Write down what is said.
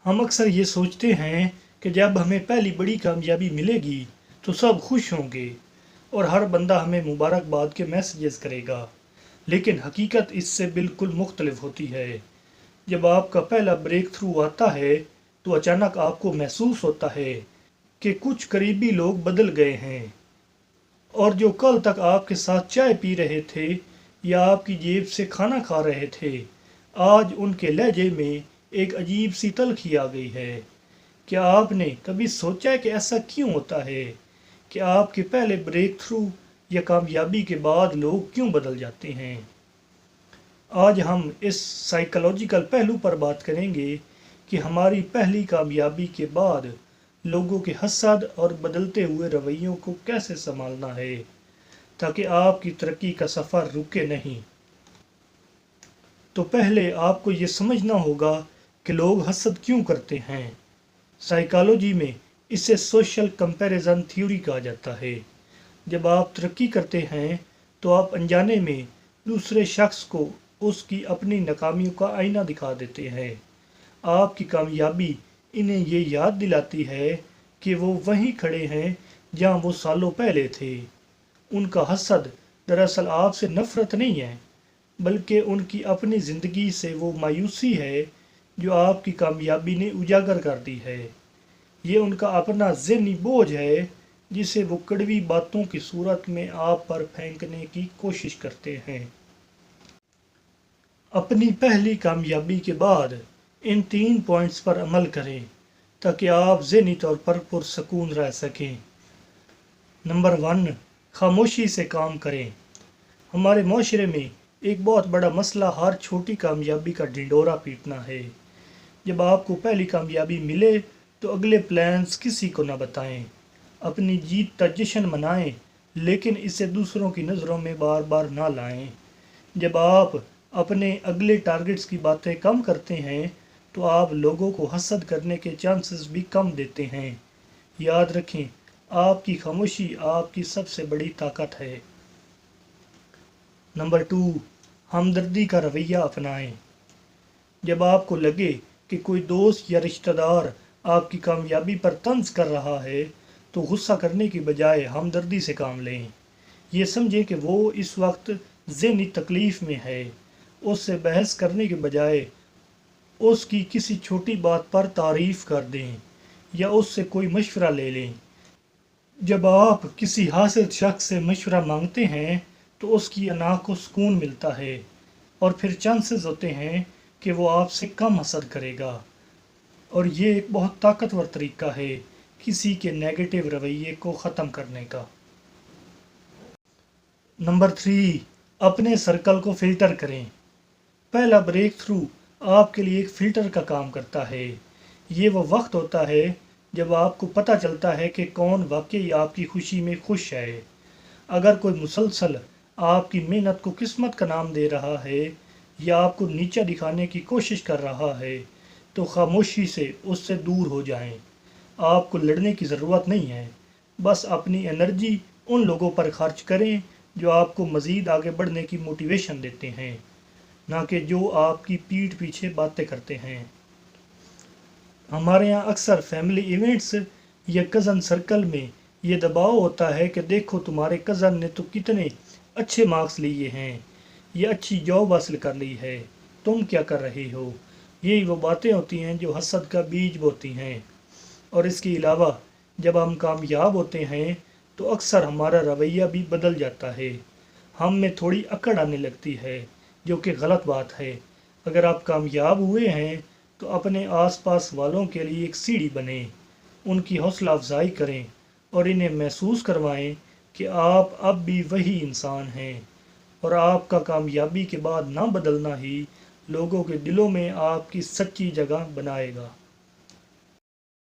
हम अक्सर ये सोचते हैं कि जब हमें पहली बड़ी कामयाबी मिलेगी तो सब खुश होंगे और हर बंदा हमें मुबारकबाद के मैसेजेस करेगा। लेकिन हकीकत इससे बिल्कुल मुख्तलिफ होती है। जब आपका पहला ब्रेक थ्रू आता है तो अचानक आपको महसूस होता है कि कुछ करीबी लोग बदल गए हैं, और जो कल तक आपके साथ चाय पी रहे थे या आपकी जेब से खाना खा रहे थे, आज उनके लहजे में एक अजीब सी तल्खी आ गई है। क्या आपने कभी सोचा है कि ऐसा क्यों होता है कि आपके पहले ब्रेक थ्रू या कामयाबी के बाद लोग क्यों बदल जाते हैं? आज हम इस साइकोलॉजिकल पहलू पर बात करेंगे कि हमारी पहली कामयाबी के बाद लोगों के हसद और बदलते हुए रवैयों को कैसे संभालना है ताकि आपकी तरक्की का सफ़र रुके नहीं। तो पहले आपको ये समझना होगा कि लोग हसद क्यों करते हैं। साइकोलॉजी में इसे सोशल कंपैरिजन थ्योरी कहा जाता है। जब आप तरक्की करते हैं तो आप अनजाने में दूसरे शख्स को उसकी अपनी नाकामियों का आईना दिखा देते हैं। आपकी कामयाबी इन्हें ये याद दिलाती है कि वो वहीं खड़े हैं जहां वो सालों पहले थे। उनका हसद दरअसल आपसे नफरत नहीं है, बल्कि उनकी अपनी ज़िंदगी से वो मायूसी है जो आपकी कामयाबी ने उजागर कर दी है। ये उनका अपना ज़हनी बोझ है जिसे वो कड़वी बातों की सूरत में आप पर फेंकने की कोशिश करते हैं। अपनी पहली कामयाबी के बाद इन 3 पॉइंट्स पर अमल करें ताकि आप ज़हनी तौर पर पुरसकून रह सकें। नंबर 1, खामोशी से काम करें। हमारे माशरे में एक बहुत बड़ा मसला हर छोटी कामयाबी का ढिंढोरा पीटना है। जब आपको पहली कामयाबी मिले तो अगले प्लान्स किसी को न बताएं। अपनी जीत का जश्न मनाएं, लेकिन इसे दूसरों की नज़रों में बार बार ना लाएं। जब आप अपने अगले टारगेट्स की बातें कम करते हैं तो आप लोगों को हसद करने के चांसेस भी कम देते हैं। याद रखें, आपकी खामोशी आपकी सबसे बड़ी ताकत है। नंबर 2, हमदर्दी का रवैया अपनाएं। जब आपको लगे कि कोई दोस्त या रिश्तेदार आपकी कामयाबी पर तंज कर रहा है तो गुस्सा करने की बजाय हमदर्दी से काम लें। ये समझें कि वो इस वक्त ज़हनी तकलीफ़ में है। उससे बहस करने के बजाय उसकी किसी छोटी बात पर तारीफ़ कर दें या उससे कोई मशवरा ले लें। जब आप किसी हासिल शख्स से मशवरा मांगते हैं तो उसकी अना को सुकून मिलता है और फिर चांसेस होते हैं कि वो आपसे कम हसद करेगा। और ये एक बहुत ताकतवर तरीका है किसी के नेगेटिव रवैये को ख़त्म करने का। नंबर 3, अपने सर्कल को फ़िल्टर करें। पहला ब्रेक थ्रू आपके लिए एक फ़िल्टर का काम करता है। ये वो वक्त होता है जब आपको पता चलता है कि कौन वाकई आपकी खुशी में खुश है। अगर कोई मुसलसल आपकी मेहनत को किस्मत का नाम दे रहा है या आपको नीचा दिखाने की कोशिश कर रहा है तो खामोशी से उससे दूर हो जाएं। आपको लड़ने की ज़रूरत नहीं है, बस अपनी एनर्जी उन लोगों पर खर्च करें जो आपको मज़ीद आगे बढ़ने की मोटिवेशन देते हैं, ना कि जो आपकी पीठ पीछे बातें करते हैं। हमारे यहाँ अक्सर फैमिली इवेंट्स या कज़न सर्कल में ये दबाव होता है कि देखो तुम्हारे कज़न ने तो कितने अच्छे मार्क्स लिए हैं या अच्छी जॉब हासिल कर ली है, तुम क्या कर रहे हो। यही वो बातें होती हैं जो हसद का बीज बोती हैं। और इसके अलावा जब हम कामयाब होते हैं तो अक्सर हमारा रवैया भी बदल जाता है। हम में थोड़ी अकड़ आने लगती है, जो कि गलत बात है। अगर आप कामयाब हुए हैं तो अपने आसपास वालों के लिए एक सीढ़ी बनें, उनकी हौसला अफजाई करें और इन्हें महसूस करवाएं कि आप अब भी वही इंसान हैं और आपका कामयाबी के बाद ना बदलना ही लोगों के दिलों में आपकी सच्ची जगह बनाएगा।